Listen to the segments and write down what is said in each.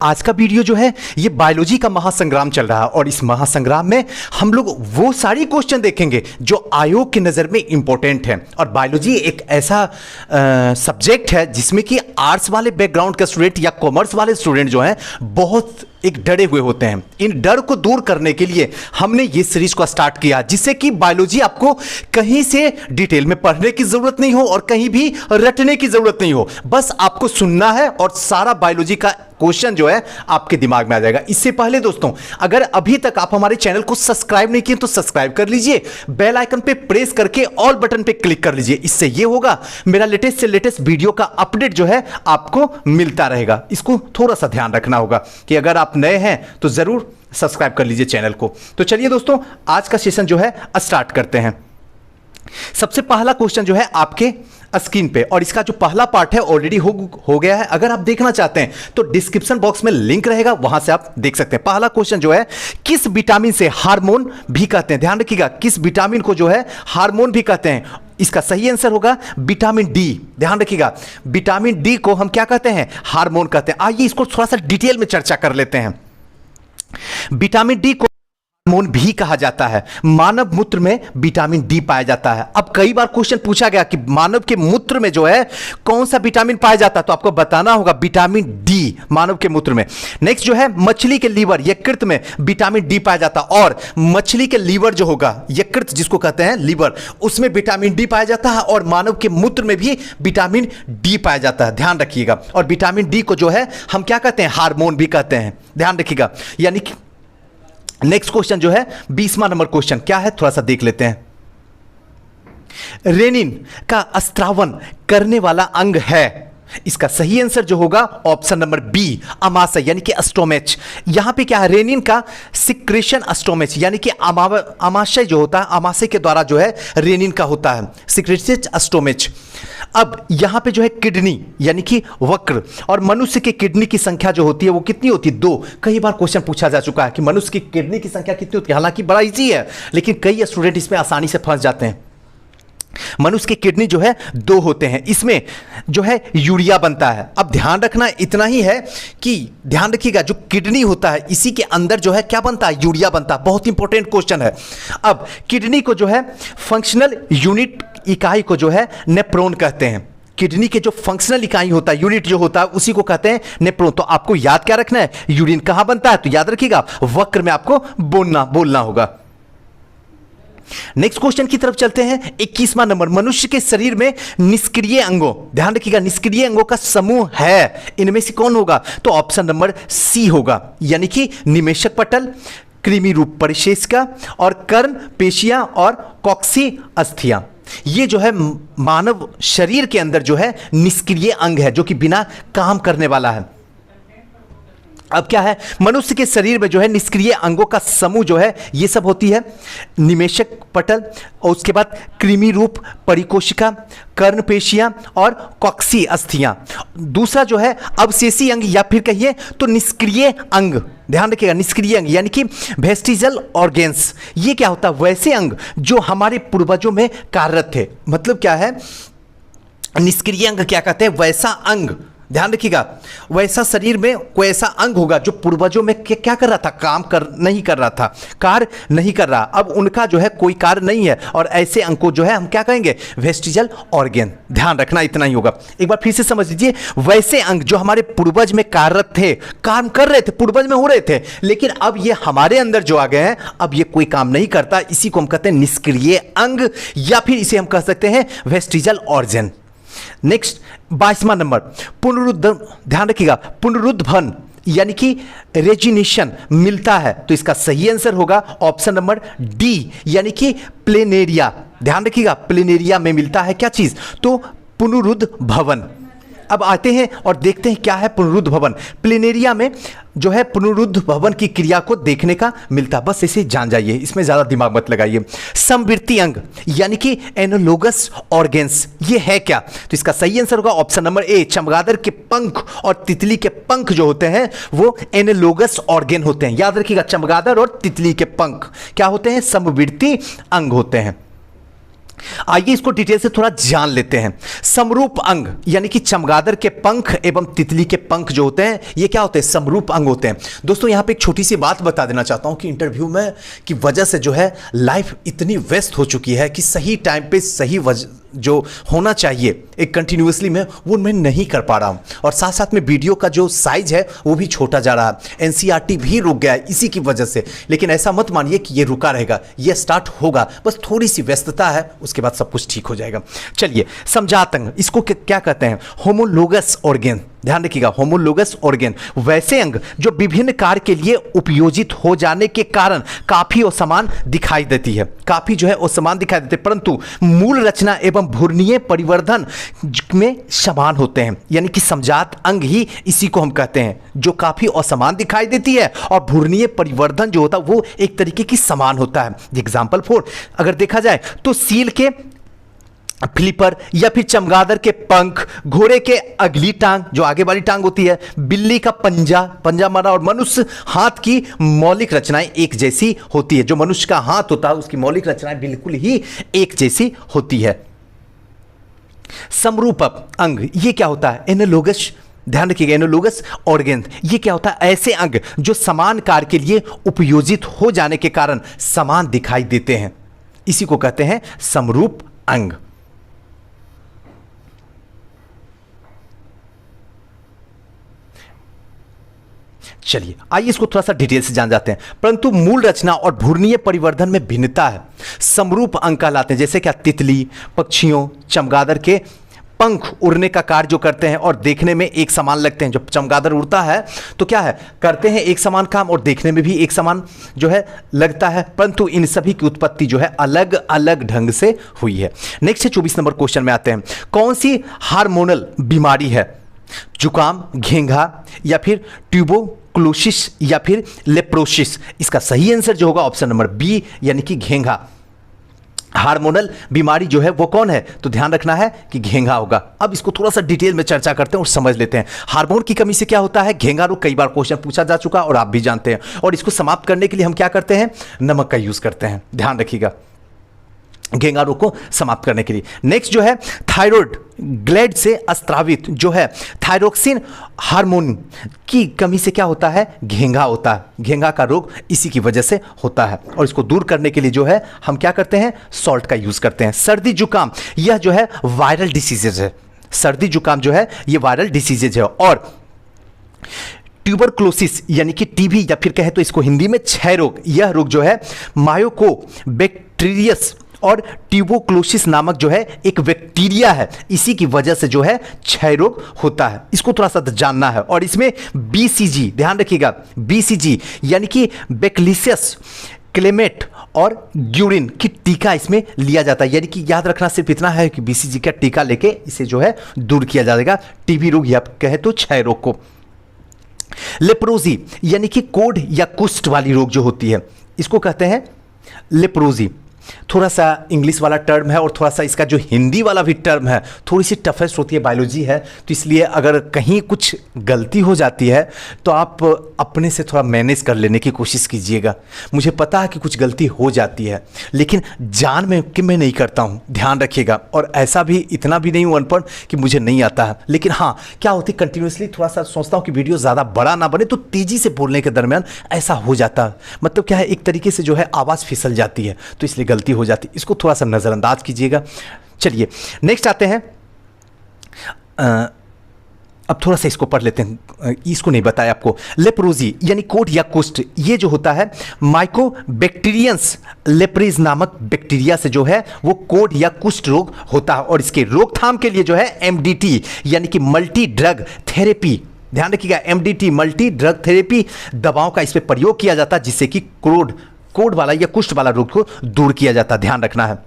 आज का वीडियो जो है ये बायोलॉजी का महासंग्राम चल रहा है और इस महासंग्राम में हम लोग वो सारी क्वेश्चन देखेंगे जो आयोग की नज़र में इंपॉर्टेंट है। और बायोलॉजी एक ऐसा सब्जेक्ट है जिसमें कि आर्ट्स वाले बैकग्राउंड के स्टूडेंट या कॉमर्स वाले स्टूडेंट जो हैं बहुत एक डरे हुए होते हैं। इन डर को दूर करने के लिए हमने ये सीरीज को स्टार्ट किया जिससे कि बायोलॉजी आपको कहीं से डिटेल में पढ़ने की जरूरत नहीं हो और कहीं भी रटने की जरूरत नहीं हो, बस आपको सुनना है और सारा बायोलॉजी का क्वेश्चन जो है आपके दिमाग में आ जाएगा। इससे पहले दोस्तों, अगर अभी तक आप हमारे चैनल को सब्सक्राइब नहीं किए तो सब्सक्राइब कर लीजिए, बेल आइकन पे प्रेस करके ऑल बटन पे क्लिक कर लीजिए। इससे ये होगा मेरा लेटेस्ट से लेटेस्ट वीडियो का अपडेट जो है आपको मिलता रहेगा। इसको थोड़ा सा ध्यान रखना होगा कि अगर आप नए हैं तो जरूर सब्सक्राइब कर लीजिए चैनल को। तो चलिए दोस्तों, आज का सेशन जो है स्टार्ट करते हैं। सबसे पहला क्वेश्चन जो है आपके स्क्रीन पे, और इसका जो पहला पार्ट है ऑलरेडी हो गया है। अगर आप देखना चाहते हैं तो डिस्क्रिप्शन बॉक्स में लिंक रहेगा, वहां से आप देख सकते हैं। पहला क्वेश्चन जो है, किस विटामिन से हार्मोन भी कहते हैं? ध्यान रखिएगा, किस विटामिन को जो है हार्मोन भी कहते हैं? इसका सही आंसर होगा विटामिन डी। ध्यान रखिएगा, विटामिन डी को हम क्या कहते हैं? हार्मोन कहते हैं। आइए इसको थोड़ा सा डिटेल में चर्चा कर लेते हैं। विटामिन डी को हार्मोन भी कहा जाता है। मानव मूत्र में विटामिन डी पाया जाता है। अब कई बार क्वेश्चन पूछा गया कि मानव के मूत्र में जो है कौन सा विटामिन पाया जाता है, तो आपको बताना होगा विटामिन डी मानव के मूत्र में। नेक्स्ट जो है, मछली के लीवर यकृत में विटामिन डी पाया जाता है, और मछली के लीवर जो होगा, यकृत जिसको कहते हैं लीवर, उसमें विटामिन डी पाया जाता है, और मानव के मूत्र में भी विटामिन डी पाया जाता है। ध्यान रखिएगा। और विटामिन डी को जो है हम क्या कहते हैं? हार्मोन भी कहते हैं। ध्यान रखिएगा। यानी कि नेक्स्ट क्वेश्चन जो है 20वां नंबर क्वेश्चन क्या है, थोड़ा सा देख लेते हैं। रेनिन का स्त्रावन करने वाला अंग है। इसका सही आंसर जो होगा ऑप्शन नंबर बी, अमाशय यानी कि स्टोमेच। यहां पे क्या है? रेनिन का सिक्रेशन स्टोमेच यानी कि अमाशय जो होता है, अमाशय के द्वारा जो है रेनिन का होता है सिक्रेशन स्टोमेच। अब यहां पे जो है किडनी यानी कि वक्र, और मनुष्य की किडनी की संख्या जो होती है वो कितनी होती है? 2। कई बार क्वेश्चन पूछा जा चुका है कि मनुष्य की किडनी की संख्या कितनी होती है। हालांकि बड़ा इजी है, लेकिन कई स्टूडेंट इसमें आसानी से फंस जाते हैं। मनुष्य की किडनी जो है 2 होते हैं, इसमें जो है यूरिया बनता है। अब ध्यान रखना इतना ही है कि ध्यान रखिएगा, जो किडनी होता है इसी के अंदर जो है क्या बनता है? यूरिया बनता है। बहुत इंपॉर्टेंट क्वेश्चन है। अब किडनी को जो है फंक्शनल यूनिट इकाई को जो है नेफ्रॉन कहते हैं। किडनी के जो फंक्शनल इकाई होता है, यूनिट जो होता है, उसी को कहते हैं नेफ्रॉन। तो आपको याद क्या रखना है? यूरिन कहां बनता है? तो याद रखिएगा वक्र में आपको बोलना होगा। नेक्स्ट क्वेश्चन की तरफ चलते हैं। 21वां नंबर, मनुष्य के शरीर में निष्क्रिय अंगों, ध्यान रखिएगा, निष्क्रिय अंगों का समूह है, इनमें से कौन होगा? तो ऑप्शन नंबर सी होगा, यानी कि निमेशक पटल, कृमि रूप परिशेषिका, और कर्ण पेशियां और कॉक्सी अस्थियां। ये जो है मानव शरीर के अंदर जो है निष्क्रिय अंग है, जो कि बिना काम करने वाला है। अब क्या है? मनुष्य के शरीर में जो है निष्क्रिय अंगों का समूह जो है ये सब होती है निमेशक पटल, और उसके बाद कृमि रूप परिकोशिका, कर्ण पेशियां और कॉक्सी अस्थियां। दूसरा जो है अवशेषी अंग, या फिर कहिए तो निष्क्रिय अंग। ध्यान रखिएगा, निष्क्रिय अंग यानी कि वेस्टिजल ऑर्गेन्स। ये क्या होता है? वैसे अंग जो हमारे पूर्वजों में कार्यरत थे। मतलब क्या है? निष्क्रिय अंग क्या कहते हैं? वैसा अंग, ध्यान रखिएगा, वैसा शरीर में कोई ऐसा अंग होगा जो पूर्वजों में क्या कर रहा था? नहीं कर रहा था, कार्य नहीं कर रहा। अब उनका जो है कोई कार्य नहीं है, और ऐसे अंग को जो है हम क्या कहेंगे? Vestigial organ. ध्यान रखना इतना ही होगा। एक बार फिर से समझ लीजिए, वैसे अंग जो हमारे पूर्वज में कार्यरत थे, काम कर रहे थे, पूर्वज में हो रहे थे, लेकिन अब ये हमारे अंदर जो आ गए हैं, अब ये कोई काम नहीं करता। इसी को हम कहते हैं निष्क्रिय अंग, या फिर इसे हम कह सकते हैं वेस्टिजल ऑर्गेन। नेक्स्ट 22वां नंबर, पुनरुद्ध, ध्यान रखिएगा, पुनरुद्भवन यानी कि रेजिनेशन मिलता है। तो इसका सही आंसर होगा ऑप्शन नंबर डी, यानी कि प्लेनेरिया। ध्यान रखिएगा, प्लेनेरिया में मिलता है क्या चीज? तो पुनरुद्ध भवन। अब आते हैं और देखते हैं क्या है पुनरुद्ध भवन। प्लेनेरिया में जो है पुनरुद्ध भवन की क्रिया को देखने का मिलता। बस इसे जान जाइए, इसमें ज्यादा दिमाग मत लगाइए। समवर्ती अंग यानी कि एनालोगस ऑर्गेन्स, ये है क्या? तो इसका सही आंसर होगा ऑप्शन नंबर ए, चमगादड़ के पंख और तितली के पंख जो होते हैं वो एनालोगस ऑर्गेन होते हैं। याद रखिएगा, चमगादड़ और तितली के पंख क्या होते हैं? समवर्ती अंग होते हैं। आइए इसको डिटेल से थोड़ा जान लेते हैं। समरूप अंग यानी कि चमगादड़ के पंख एवं तितली के पंख जो होते हैं ये क्या होते हैं, समरूप अंग होते हैं। दोस्तों यहां पे एक छोटी सी बात बता देना चाहता हूं कि इंटरव्यू में की वजह से जो है लाइफ इतनी व्यस्त हो चुकी है कि सही टाइम पे सही जो होना चाहिए एक कंटिन्यूअसली में वो मैं नहीं कर पा रहा हूं, और साथ साथ में वीडियो का जो साइज है वो भी छोटा जा रहा है। एनसीईआरटी भी रुक गया है इसी की वजह से, लेकिन ऐसा मत मानिए कि ये रुका रहेगा, ये स्टार्ट होगा, बस थोड़ी सी व्यस्तता है, उसके बाद सब कुछ ठीक हो जाएगा। चलिए समझात अंग, इसको क्या कहते हैं, होमोलोगस ऑर्गेन। ध्यान रखिएगा, होमोलोगस ऑर्गेन वैसे अंग जो विभिन्न कार्य के लिए उपयोजित हो जाने के कारण काफी असमान दिखाई देती है, काफी जो है असमान दिखाई देते, परंतु मूल रचना एवं भ्रूणीय परिवर्धन में समान होते हैं। यानी कि समजात अंग ही इसी को हम कहते हैं जो काफी असमान दिखाई देती है, और भ्रूणीय परिवर्धन जो होता है वो एक तरीके की समान होता है। एग्जाम्पल 4 अगर देखा जाए तो सील के फ्लिपर या फिर चमगादड़ के पंख, घोड़े के अगली टांग जो आगे वाली टांग होती है, बिल्ली का पंजा मारा, और मनुष्य हाथ की मौलिक रचनाएं एक जैसी होती है। जो मनुष्य का हाथ होता है उसकी मौलिक रचनाएं बिल्कुल ही एक जैसी होती है। समरूप अंग ये क्या होता है, एनालोगस, ध्यान रखिएगा, एनालोगस ऑर्गेन ये क्या होता है, ऐसे अंग जो समान कार्य के लिए उपयोजित हो जाने के कारण समान दिखाई देते हैं, इसी को कहते हैं समरूप अंग। चलिए आइए इसको थोड़ा सा डिटेल से जान जाते हैं। परंतु मूल रचना और भ्रूणीय परिवर्धन में भिन्नता है। समरूप अंग कहलाते हैं, जैसे क्या तितली, पक्षियों, चमगादड़ के पंख उड़ने का कार्य जो करते हैं और देखने में एक समान लगते हैं। जब चमगादड़ उड़ता है तो क्या है, करते हैं एक समान काम और देखने में भी एक समान जो है लगता है, परंतु इन सभी की उत्पत्ति जो है अलग अलग ढंग से हुई है। नेक्स्ट है 24 नंबर क्वेश्चन में आते हैं। कौन सी हार्मोनल बीमारी है, जुकाम, घेंघा या फिर ट्यूबरकुलोसिस या फिर लेप्रोसिस? इसका सही आंसर जो होगा ऑप्शन नंबर बी यानी कि घेंघा। हार्मोनल बीमारी जो है वो कौन है, तो ध्यान रखना है कि घेंघा होगा। अब इसको थोड़ा सा डिटेल में चर्चा करते हैं और समझ लेते हैं। हार्मोन की कमी से क्या होता है, घेंघा रोग, कई बार क्वेश्चन पूछा जा चुका और आप भी जानते हैं। और इसको समाप्त करने के लिए हम क्या करते हैं, नमक का यूज करते हैं, ध्यान रखिएगा, घेंघा रोग को समाप्त करने के लिए। नेक्स्ट जो है थायराइड ग्लैंड से स्रावित जो है थायरोक्सिन हार्मोन की कमी से क्या होता है, घेंघा होता है। घेंघा का रोग इसी की वजह से होता है, और इसको दूर करने के लिए जो है हम क्या करते हैं, सॉल्ट का यूज करते हैं। सर्दी जुकाम यह जो है वायरल डिसीजेज है, सर्दी जुकाम जो है ये वायरल डिसीजेज है। और ट्यूबरकुलोसिस यानी कि टीबी या फिर कहे तो इसको हिंदी में क्षय रोग, यह रोग जो है मायोकोबैक्टीरियस और ट्यूबरकुलोसिस नामक जो है एक बैक्टीरिया है, इसी की वजह से जो है क्षय रोग होता है। इसको थोड़ा सा जानना है। और इसमें बीसीजी, ध्यान रखिएगा, बीसीजी यानी कि बैक्टीरियस क्लेमेट और ग्यूरिन की टीका इसमें लिया जाता है। यानी कि याद रखना सिर्फ इतना है कि बीसीजी का टीका लेके इसे जो है दूर किया जाएगा, टीबी रोग या कहे तो क्षय रोग को। लेप्रोजी यानी कि कोढ़ या कुष्ठ वाली रोग जो होती है, इसको कहते हैं लेप्रोजी। थोड़ा सा इंग्लिश वाला टर्म है और थोड़ा सा इसका जो हिंदी वाला भी टर्म है थोड़ी सी टफेस्ट होती है, बायोलॉजी है, तो इसलिए अगर कहीं कुछ गलती हो जाती है तो आप अपने से थोड़ा मैनेज कर लेने की कोशिश कीजिएगा। मुझे पता है कि कुछ गलती हो जाती है, लेकिन जान में कि मैं नहीं करता हूँ, ध्यान रखिएगा। और ऐसा भी इतना भी नहीं हूँ अनपढ़ कि मुझे नहीं आता है, लेकिन हाँ क्या होती कंटिन्यूसली थोड़ा सा सोचता हूँ कि वीडियो ज़्यादा बड़ा ना बने, तो तेज़ी से बोलने के दरमियान ऐसा हो जाता है। मतलब क्या है, एक तरीके से जो है आवाज़ फिसल जाती है, तो इसलिए गलती हो जाती है, इसको थोड़ा सा नजरअंदाज कीजिएगा। चलिए नेक्स्ट आते हैं। अब थोड़ा सा इसको पढ़ लेते हैं, इसको नहीं बताया आपको। लेप्रोजी यानी कोढ़ या कुष्ठ, ये जो होता है माइकोबैक्टीरियंस लेप्रेज नामक बैक्टीरिया से जो है वो कोढ़ या कुष्ठ रोग होता है। और इसके रोकथाम के लिए जो है एमडीटी यानी कि मल्टी ड्रग थेरेपी, ध्यान रखिएगा, एमडीटी मल्टी ड्रग थेरेपी दवाओं का इस पर प्रयोग किया जाता है, जिससे कि कोढ़ वाला या कुष्ठ वाला रोग को दूर किया जाता है, ध्यान रखना है।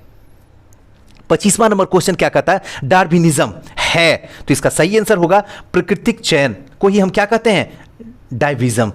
25वां नंबर क्वेश्चन क्या कहता है, डार्विनिज्म है, तो इसका सही आंसर होगा प्राकृतिक चयन को ही हम क्या कहते हैं, डाइविज्म।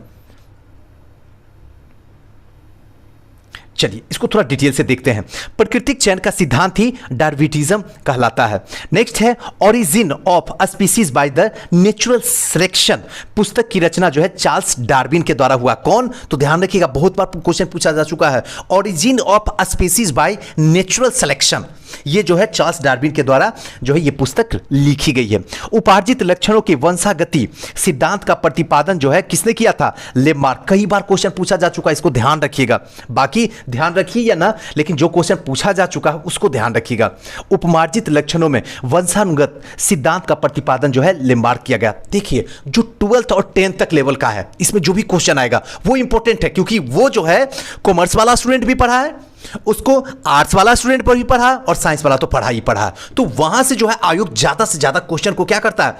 चलिए इसको थोड़ा डिटेल से देखते हैं। प्राकृतिक चयन का सिद्धांत ही डार्विनिज्म कहलाता है। नेक्स्ट है origin of species by the natural selection, पुस्तक की रचना जो है चार्ल्स डार्विन के द्वारा हुआ। कौन, तो ध्यान रखिएगा, बहुत बार क्वेश्चन पूछा जा चुका है। Origin of species by natural selection ये जो है चार्ल्स डार्विन के द्वारा जो है ये पुस्तक लिखी गई है। उपार्जित लक्षणों के वंशागति सिद्धांत का प्रतिपादन जो है किसने किया था? लेमार्क। कई बार क्वेश्चन पूछा जा चुका है, इसको ध्यान रखिएगा। बाकी ध्यान रखिए या ना, लेकिन जो क्वेश्चन पूछा जा चुका है उसको ध्यान रखिएगा। उपमार्जित लक्षणों में वंशानुगत सिद्धांत का प्रतिपादन जो है लेमार्क किया गया। देखिए जो 12th और 10th तक लेवल का है, इसमें जो भी क्वेश्चन आएगा वो इंपॉर्टेंट है, क्योंकि वो जो है कॉमर्स वाला स्टूडेंट भी पढ़ा है, उसको आर्ट्स वाला स्टूडेंट पर भी पढ़ा और साइंस वाला तो पढ़ा ही पढ़ा। तो वहां से जो है आयोग ज्यादा से ज्यादा क्वेश्चन को क्या करता है?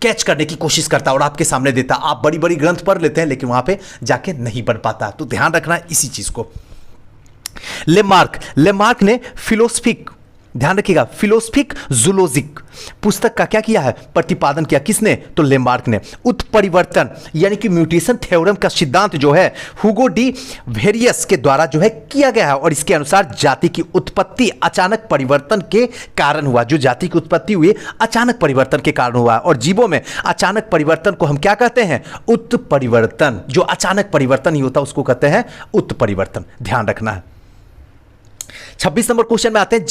कैच करने की कोशिश करता है और आपके सामने देता। आप बड़ी बड़ी ग्रंथ पढ़ लेते हैं लेकिन वहां पे जाके नहीं पढ़ पाता। तो ध्यान रखना है इसी चीज को। लेमार्क ने फिलोसफिक, ध्यान रखिएगा, फिलोसफिक जूलॉजिक पुस्तक का क्या किया है? प्रतिपादन किया। किसने? तो लेमार्क ने। उत्परिवर्तन यानी कि म्यूटेशन थ्योरम का सिद्धांत जो है हुगो डी वेरियस के द्वारा जो है किया गया है और इसके अनुसार जाति की उत्पत्ति अचानक परिवर्तन के कारण हुआ। जो जाति की उत्पत्ति हुई अचानक परिवर्तन के कारण हुआ और जीवों में अचानक परिवर्तन को हम क्या कहते हैं? उत्परिवर्तन। जो अचानक परिवर्तन ही होता है उसको कहते हैं उत्परिवर्तन। ध्यान रखना है। 26 नंबर क्वेश्चन में आते हैं।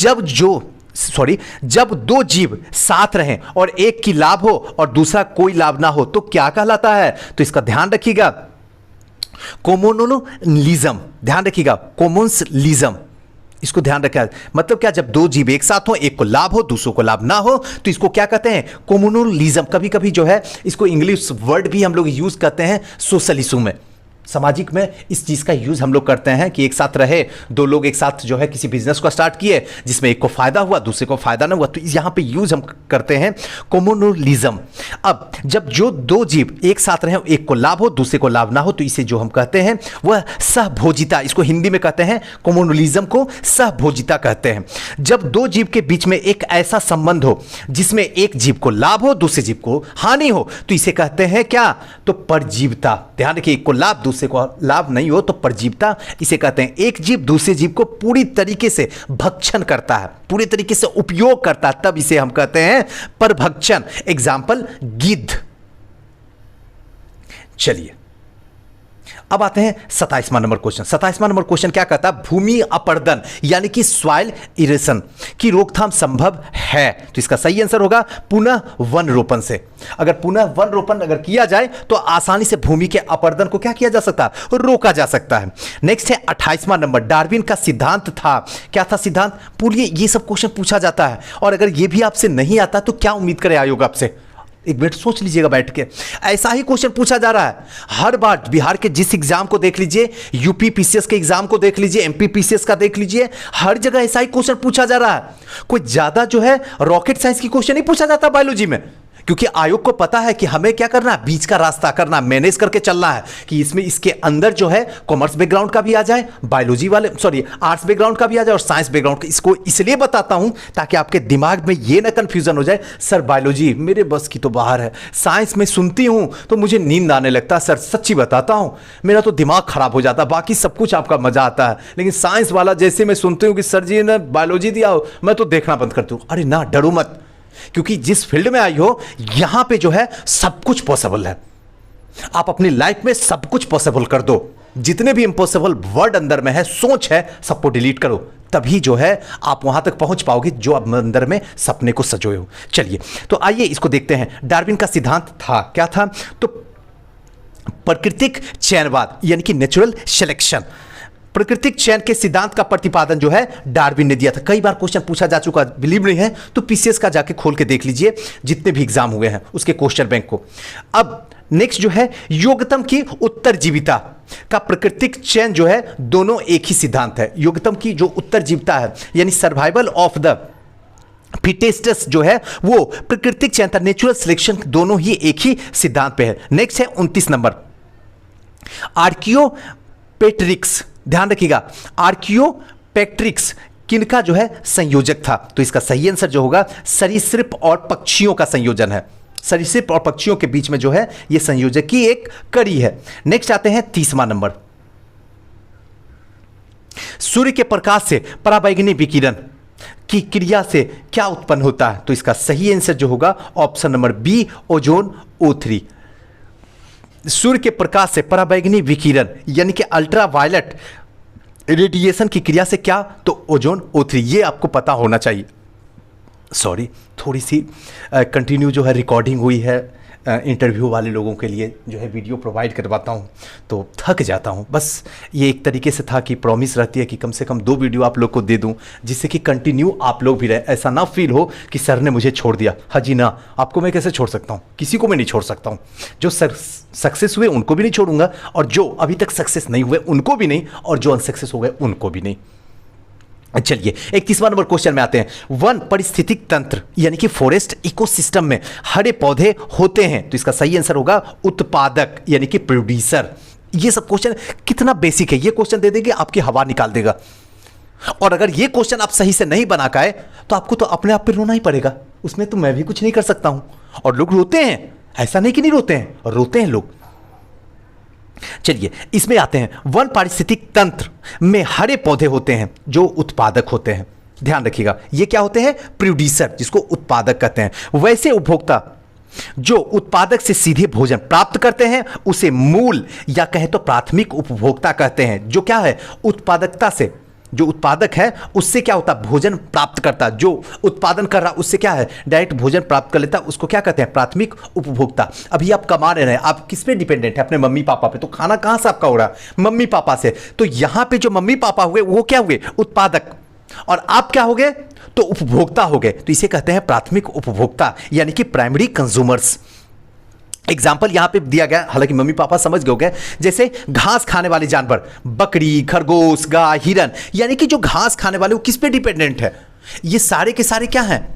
जब दो जीव साथ रहें और एक की लाभ हो और दूसरा कोई लाभ ना हो तो क्या कहलाता है? तो इसका ध्यान रखिएगा, कोमोनोलिज्म। ध्यान रखिएगा, कोमोनलिज्म, इसको ध्यान रखा। मतलब क्या? जब दो जीव एक साथ हो, एक को लाभ हो दूसरों को लाभ ना हो, तो इसको क्या कहते हैं? कोमोनलिज्म। कभी कभी जो है इसको इंग्लिश वर्ड भी हम लोग यूज करते हैं सोशलिज्म में। सामाजिक में इस चीज़ का यूज़ हम लोग करते हैं कि एक साथ रहे, दो लोग एक साथ जो है किसी बिजनेस को स्टार्ट किए जिसमें एक को फायदा हुआ दूसरे को फायदा ना हुआ, तो यहाँ पे यूज़ हम करते हैं कोमोनलिज्म। अब जब जो दो जीव एक साथ रहे, एक को लाभ हो दूसरे को लाभ ना हो, तो इसे जो हम कहते हैं वह सहभोजिता, इसको हिंदी में कहते हैं कोमोनलिज्म को सहभोजिता कहते हैं। जब दो जीव के बीच में एक ऐसा संबंध हो जिसमें एक जीव को लाभ हो दूसरे जीव को हानि हो, तो इसे कहते हैं क्या? तो परजीवता। ध्यान रखिए, एक को लाभ दूसरे को लाभ नहीं हो तो परजीवता इसे कहते हैं। एक जीव दूसरे जीव को पूरी तरीके से भक्षण करता है, पूरी तरीके से उपयोग करता है, तब इसे हम कहते हैं परभक्षण। एग्जाम्पल गिद्ध। चलिए अब आते हैं 27वां नंबर क्वेश्चन। 27वां नंबर क्वेश्चन क्या कहता है? भूमि अपर्दन यानी कि सॉइल इरेशन की रोकथाम संभव है? तो इसका सही आंसर होगा पुनः वन रोपण से। अगर पुनः वन रोपण अगर किया जाए तो आसानी से भूमि के अपर्दन को क्या किया जा सकता है? रोका जा सकता है। नेक्स्ट है 28वां नंबर। डार्विन का सिद्धांत था, क्या था सिद्धांत? पूरी ये सब क्वेश्चन पूछा जाता है और अगर ये भी आपसे नहीं आता तो क्या उम्मीद करे आयोग आपसे? एक मिनट सोच लीजिएगा बैठ के। ऐसा ही क्वेश्चन पूछा जा रहा है हर बार। बिहार के जिस एग्जाम को देख लीजिए, यूपी पीसीएस के एग्जाम को देख लीजिए, एमपी पीसीएस का देख लीजिए, हर जगह ऐसा ही क्वेश्चन पूछा जा रहा है। कोई ज्यादा जो है रॉकेट साइंस की क्वेश्चन नहीं पूछा जाता बायोलॉजी में, क्योंकि आयोग को पता है कि हमें क्या करना है? बीच का रास्ता करना, मैनेज करके चलना है कि इसमें इसके अंदर जो है कॉमर्स बैकग्राउंड का भी आ जाए, बायोलॉजी वाले आर्ट्स बैकग्राउंड का भी आ जाए और साइंस बैकग्राउंड का। इसको इसलिए बताता हूं ताकि आपके दिमाग में ये ना कंफ्यूजन हो जाए, सर बायोलॉजी मेरे बस की तो बाहर है, साइंस में सुनती हूं तो मुझे नींद आने लगता है, सर सच्ची बताता हूं मेरा तो दिमाग खराब हो जाता है, बाकी सब कुछ आपका मजा आता है, लेकिन साइंस वाला जैसे मैं सुनती हूँ कि सर जी ने बायोलॉजी दिया हो, मैं तो देखना बंद करती हूँ। अरे ना, डरो मत, क्योंकि जिस फील्ड में आई हो यहां पे जो है सब कुछ पॉसिबल है। आप अपनी लाइफ में सब कुछ पॉसिबल कर दो। जितने भी इंपॉसिबल वर्ड अंदर में है, सोच है, सबको डिलीट करो, तभी जो है आप वहां तक पहुंच पाओगे जो आप अंदर में सपने को सजोए हो। चलिए तो आइए इसको देखते हैं। डार्विन का सिद्धांत था, क्या था? तो प्राकृतिक चयनवाद यानी कि नेचुरल सिलेक्शन, प्राकृतिक चयन के सिद्धांत का प्रतिपादन जो है डार्विन ने दिया था। कई बार क्वेश्चन पूछा जा चुका, बिलीव नहीं है तो पीसीएस का जाके खोल के देख लीजिए, जितने भी एग्जाम हुए हैं उसके क्वेश्चन बैंक को। अब नेक्स्ट जो है योग्यतम की उत्तरजीविता का प्राकृतिक चयन जो है दोनों एक ही सिद्धांत है। योग्यतम की जो उत्तरजीविता है यानी सर्वाइवल ऑफ द फिटेस्टस जो है वो प्राकृतिक चयन था, नेचुरल सिलेक्शन, दोनों ही एक ही सिद्धांत पे है। नेक्स्ट है 29 नंबर आर्कियोपेट्रिक्स। ध्यान रखिएगा, आर्कियोपेट्रिक्स किनका जो है संयोजक था? तो इसका सही आंसर जो होगा सरीसृप और पक्षियों का संयोजन है। सरीसृप और पक्षियों के बीच में जो है यह संयोजक की एक कड़ी है। नेक्स्ट आते हैं 30वां नंबर। सूर्य के प्रकाश से पराबैंगनी विकिरण की क्रिया से क्या उत्पन्न होता है? तो इसका सही आंसर जो होगा option number B, ozone O3। सूर्य के प्रकाश से पराबैंगनी विकिरण यानी कि अल्ट्रावायलेट रेडिएशन की क्रिया से क्या, तो ओजोन O3, ये आपको पता होना चाहिए। सॉरी, थोड़ी सी कंटिन्यू जो है रिकॉर्डिंग हुई है, इंटरव्यू वाले लोगों के लिए जो है वीडियो प्रोवाइड करवाता हूँ तो थक जाता हूँ। बस ये एक तरीके से था कि प्रॉमिस रहती है कि कम से कम 2 वीडियो आप लोग को दे दूँ, जिससे कि कंटिन्यू आप लोग भी रहे, ऐसा ना फील हो कि सर ने मुझे छोड़ दिया। हाँ जी ना, आपको मैं कैसे छोड़ सकता हूँ, किसी को मैं नहीं छोड़ सकता हूँ। जो सक्सेस हुए उनको भी नहीं छोड़ूंगा, और जो अभी तक सक्सेस नहीं हुए उनको भी नहीं, और जो अनसक्सेस हो गए उनको भी नहीं। चलिए 31वां नंबर क्वेश्चन में आते हैं। वन पारिस्थितिक तंत्र यानी कि फॉरेस्ट इकोसिस्टम में हरे पौधे होते हैं, तो इसका सही आंसर होगा उत्पादक यानी कि प्रोड्यूसर। ये सब क्वेश्चन कितना बेसिक है, ये क्वेश्चन दे देंगे आपकी हवा निकाल देगा। और अगर ये क्वेश्चन आप सही से नहीं बना पाए तो आपको तो अपने आप पे रोना ही पड़ेगा, उसमें तो मैं भी कुछ नहीं कर सकता हूं। और लोग रोते हैं, ऐसा नहीं कि नहीं रोते हैं, रोते हैं लोग। चलिए इसमें आते हैं। वन पारिस्थितिक तंत्र में हरे पौधे होते हैं जो उत्पादक होते हैं। ध्यान रखिएगा, ये क्या होते हैं, प्रोड्यूसर, जिसको उत्पादक कहते हैं। वैसे उपभोक्ता जो उत्पादक से सीधे भोजन प्राप्त करते हैं उसे मूल या कहें तो प्राथमिक उपभोक्ता कहते हैं। जो क्या है, उत्पादकता से, जो उत्पादक है उससे क्या होता है, भोजन प्राप्त करता। जो उत्पादन कर रहा उससे क्या है, डायरेक्ट भोजन प्राप्त कर लेता, उसको क्या कहते हैं, प्राथमिक उपभोक्ता। अभी आप कमा रहे हैं, आप किस पे डिपेंडेंट है, अपने मम्मी पापा पे, तो खाना कहां से आपका हो रहा है, मम्मी पापा से। तो यहां पे जो मम्मी पापा हुए वो क्या हुए, उत्पादक, और आप क्या हो गए, तो उपभोक्ता हो गए। तो इसे कहते हैं प्राथमिक उपभोक्ता यानी कि प्राइमरी कंज्यूमर्स। एग्जाम्पल यहां पे दिया गया, हालांकि मम्मी पापा समझ गए, जैसे घास खाने वाले जानवर, बकरी, खरगोश, गाय, हिरन, यानी कि जो घास खाने वाले वो किस पे डिपेंडेंट है, ये सारे के सारे क्या हैं,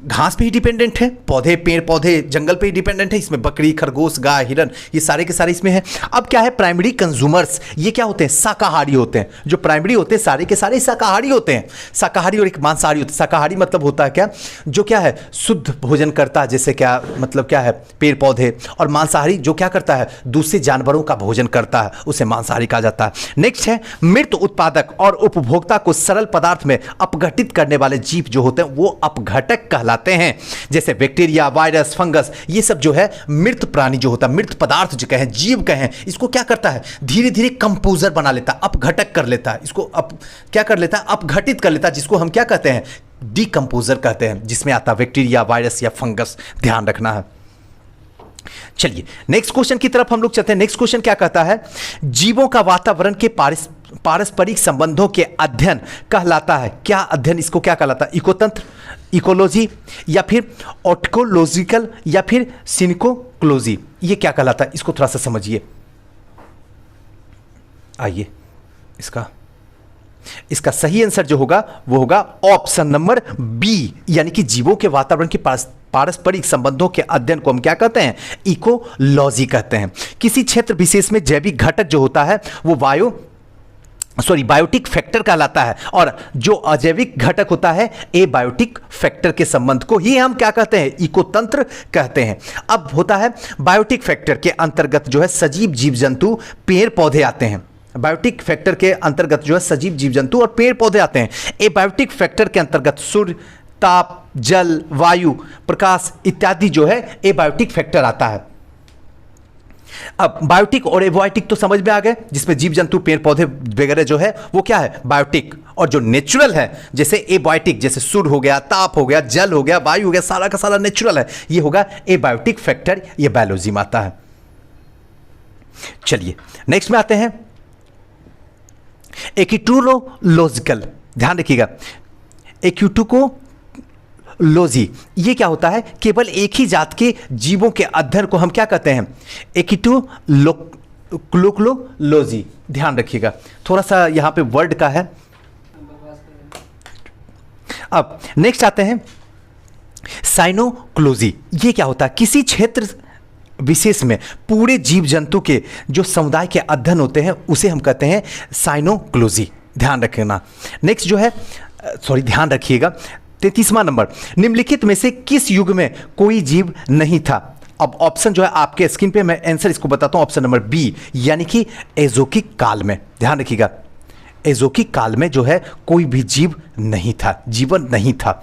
घास पे ही डिपेंडेंट है। पौधे, पेड़ पौधे, जंगल पे ही डिपेंडेंट है। इसमें बकरी, खरगोश, गाय, हिरन, ये सारे के सारे इसमें है। अब क्या है, प्राइमरी कंज्यूमर्स, ये क्या होते हैं, शाकाहारी होते हैं। जो प्राइमरी होते हैं सारे के सारे शाकाहारी होते हैं। शाकाहारी और एक मांसाहारी होते हैं। शाकाहारी मतलब होता है क्या, जो क्या है, शुद्ध भोजन करता है, जैसे क्या मतलब क्या है, पेड़ पौधे। और मांसाहारी जो क्या करता है, दूसरे जानवरों का भोजन करता है, उसे मांसाहारी कहा जाता है। नेक्स्ट है मृत उत्पादक और उपभोक्ता को सरल पदार्थ में अपघटित करने वाले जीव जो होते हैं वो अपघटक कहलाते हैं। जैसे बैक्टीरिया, वायरस, फंगस, ये सब जो है मृत प्राणी जो होता है, मृत पदार्थ जो कहें, जीव कहें, इसको क्या करता है, धीरे धीरे कंपोजर बना लेता है, अपघटक कर लेता है, इसको क्या कर लेता है, अपघटित कर लेता है, जिसको हम क्या कहते हैं, डिकंपोजर कहते हैं, जिसमें आता है बैक्टीरिया, वायरस या फंगस। ध्यान रखना है। चलिए नेक्स्ट क्वेश्चन की तरफ हम लोग चलते हैं। नेक्स्ट क्वेश्चन क्या कहता है, जीवों का वातावरण के पारस्परिक संबंधों के अध्ययन कहलाता है। क्या अध्ययन, इसको क्या कहलाता है, इकोतंत्र, इकोलॉजी, या फिर ऑटकोलॉजिकल, या फिर सिनिकोलॉजी, ये क्या कहलाता है, इसको थोड़ा सा समझिए। आइए इसका सही आंसर जो होगा वो होगा ऑप्शन नंबर बी, यानी कि जीवों के वातावरण के पारस्परिक संबंधों के अध्ययन को हम क्या कहते हैं, इकोलॉजी कहते हैं। किसी क्षेत्र विशेष में जैविक घटक जो होता है वो बायोटिक फैक्टर कहलाता है, और जो अजैविक घटक होता है एबायोटिक फैक्टर के संबंध को ही हम क्या कहते हैं, इकोतंत्र कहते हैं। अब होता है बायोटिक फैक्टर के अंतर्गत जो है सजीव जीव जंतु, पेड़ पौधे आते हैं। बायोटिक फैक्टर के अंतर्गत जो है सजीव जीव जंतु और पेड़ पौधे आते हैं। एबायोटिक फैक्टर के अंतर्गत सूर्य, ताप, जल, वायु, प्रकाश इत्यादि जो है एबायोटिक फैक्टर आता है। अब बायोटिक और एबायोटिक तो समझ में आ गए, जिसमें जीव जंतु, पेड़ पौधे वगैरह जो है वो क्या है, बायोटिक। और जो नेचुरल है जैसे एबायोटिक, जैसे सूर्य हो गया, ताप हो गया, जल हो गया, वायु हो गया, सारा का सारा नेचुरल है, ये होगा एबायोटिक फैक्टर, ये बायोलॉजी में आता है। चलिए नेक्स्ट में आते हैं एक्यूटोलॉजिकल। ध्यान रखिएगा, एक्यूटोलॉजी ये क्या होता है, केवल एक ही जात के जीवों के अध्ययन को हम क्या कहते हैं, एक्यूटोलॉजी। ध्यान रखिएगा, थोड़ा सा यहां पे वर्ड का है। अब नेक्स्ट आते हैं साइनोक्लोजी। ये क्या होता है, किसी क्षेत्र विशेष में पूरे जीव जंतु के जो समुदाय के अध्ययन होते हैं उसे हम कहते हैं साइनोक्लोजी। ध्यान रखना। नेक्स्ट जो है, ध्यान रखिएगा, 33वां नंबर, निम्नलिखित में से किस युग में कोई जीव नहीं था। अब ऑप्शन जो है आपके स्क्रीन पे, मैं आंसर इसको बताता हूं, ऑप्शन नंबर बी, यानी कि एजोकिक काल में। ध्यान रखिएगा, एजोकिक काल में जो है कोई भी जीव नहीं था, जीवन नहीं था।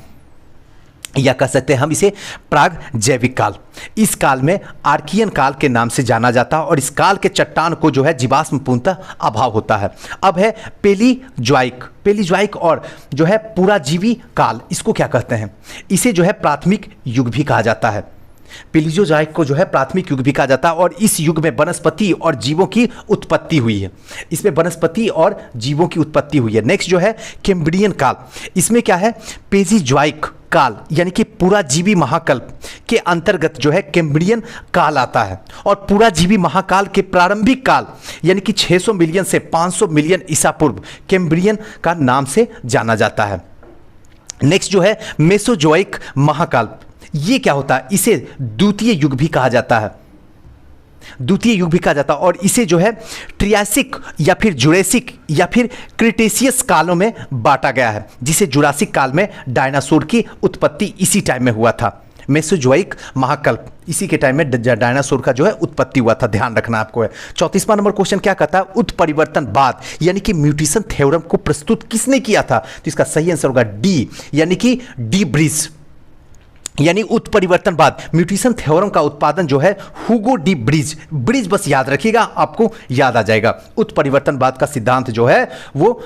या कह सकते हैं हम इसे प्राग जैविक काल। इस काल में आर्कियन काल के नाम से जाना जाता है और इस काल के चट्टान को जो है जीवाश्म पूर्णतः अभाव होता है। अब है पेलीजोइक और जो है पुराजीवी काल, इसको क्या कहते हैं? इसे जो है प्राथमिक युग भी कहा जाता है। पेलीजोइक को जो है प्राथमिक युग भी कहा जाता है और इस युग में वनस्पति और जीवों की उत्पत्ति हुई है। इसमें वनस्पति और जीवों की उत्पत्ति हुई है। नेक्स्ट जो है कैम्ब्रियन काल, इसमें क्या है? पेलीजोइक काल यानी कि पुराजीवी महाकल्प के अंतर्गत जो है कैम्ब्रियन काल आता है और पुराजीवी महाकाल के प्रारंभिक काल यानी कि 600 मिलियन से 500 मिलियन ईसा पूर्व कैम्ब्रियन का नाम से जाना जाता है। नेक्स्ट जो है मेसोजोइक महाकाल, ये क्या होता है? इसे द्वितीय युग भी कहा जाता है, द्वितीय युग भी कहा जाता है और इसे जो है ट्रियासिक या फिर जुरेसिक या फिर क्रिटेशियस कालों में बांटा गया है, जिसे जुरासिक काल में डायनासोर की उत्पत्ति इसी टाइम में हुआ था। मेसोजोइक महाकल्प, इसी के टाइम में डायनासोर का जो है उत्पत्ति हुआ था, ध्यान रखना आपको है। 34वां नंबर क्वेश्चन क्या कहता है? उत्परिवर्तनवाद यानी कि म्यूटेशन थ्योरम को प्रस्तुत किसने किया था? तो इसका सही आंसर होगा डी यानी कि डी ब्रिज, यानी उत्परिवर्तनवाद म्यूटेशन थ्योरम का उत्पादन जो है हुगो डी ब्रिज बस याद रखिएगा, आपको याद आ जाएगा। उत्परिवर्तनवाद का सिद्धांत जो है वो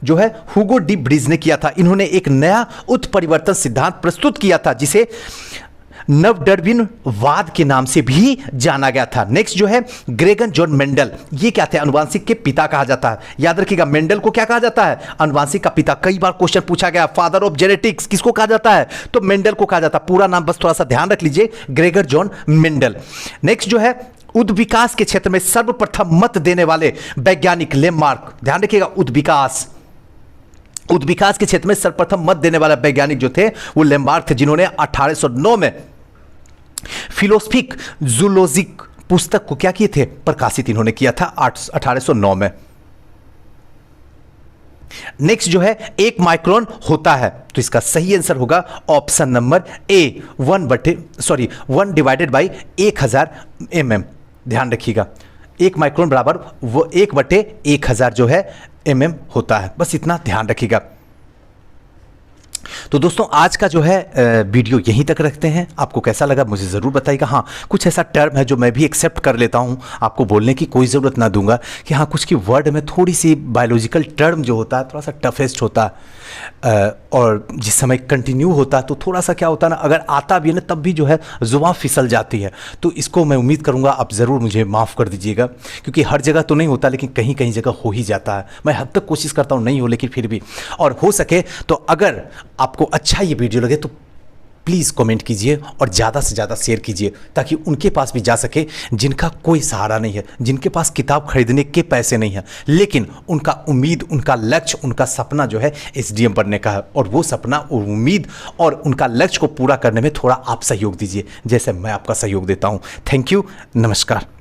जो है हुगो डी ब्रिज ने किया था। इन्होंने एक नया उत्परिवर्तन सिद्धांत प्रस्तुत किया था जिसे नवडार्विनवाद के नाम से भी जाना गया था। नेक्स्ट जो है ग्रेगन जॉन मेंडल, ये क्या थे? अनुवांशिक के पिता कहा जाता है। याद रखिएगा मेंडल को क्या कहा जाता है? अनुवांशिक का पिता। कई बार क्वेश्चन पूछा गया फादर ऑफ जेनेटिक्स किसको कहा जाता है? तो मेंडल को कहा जाता है। पूरा नाम बस थोड़ा सा ध्यान रख लीजिए, ग्रेगर जॉन मेंडल। नेक्स्ट जो है उद्विकास के क्षेत्र में सर्वप्रथम मत देने वाले वैज्ञानिक लेमार्क, ध्यान रखिएगा उद्विकास के क्षेत्र में सर्वप्रथम मत देने वाला वैज्ञानिक जो थे वो लेमार्क थे, जिन्होंने 1809 में फिलोसफिक जूलॉजिक पुस्तक को क्या किए थे? प्रकाशित इन्होंने किया था 1809 में। नेक्स्ट जो है 1 माइक्रोन होता है, तो इसका सही आंसर होगा ऑप्शन नंबर ए 1/1000 mm। ध्यान रखिएगा 1 माइक्रोन बराबर वो 1/1000 जो है mm होता है, बस इतना ध्यान रखिएगा। तो दोस्तों आज का जो है वीडियो यहीं तक रखते हैं। आपको कैसा लगा मुझे ज़रूर बताइएगा। हाँ, कुछ ऐसा टर्म है जो मैं भी एक्सेप्ट कर लेता हूँ, आपको बोलने की कोई ज़रूरत ना दूंगा कि हाँ कुछ की वर्ड में थोड़ी सी बायोलॉजिकल टर्म जो होता है थोड़ा सा टफेस्ट होता है और जिस समय कंटिन्यू होता है तो थोड़ा सा क्या होता है ना, अगर आता भी है ना तब भी जो है जुबान फिसल जाती है। तो इसको मैं उम्मीद करूँगा आप ज़रूर मुझे माफ़ कर दीजिएगा, क्योंकि हर जगह तो नहीं होता लेकिन कहीं कहीं जगह हो ही जाता है। मैं हद तक कोशिश करता हूँ नहीं हो, लेकिन फिर भी, और हो सके तो अगर आपको अच्छा ये वीडियो लगे तो प्लीज़ कमेंट कीजिए और ज़्यादा से ज़्यादा शेयर कीजिए ताकि उनके पास भी जा सके जिनका कोई सहारा नहीं है, जिनके पास किताब खरीदने के पैसे नहीं हैं, लेकिन उनका उम्मीद, उनका लक्ष्य, उनका सपना जो है एसडीएम बनने का है। और वो सपना और उम्मीद और उनका लक्ष्य को पूरा करने में थोड़ा आप सहयोग दीजिए, जैसे मैं आपका सहयोग देता हूँ। थैंक यू, नमस्कार।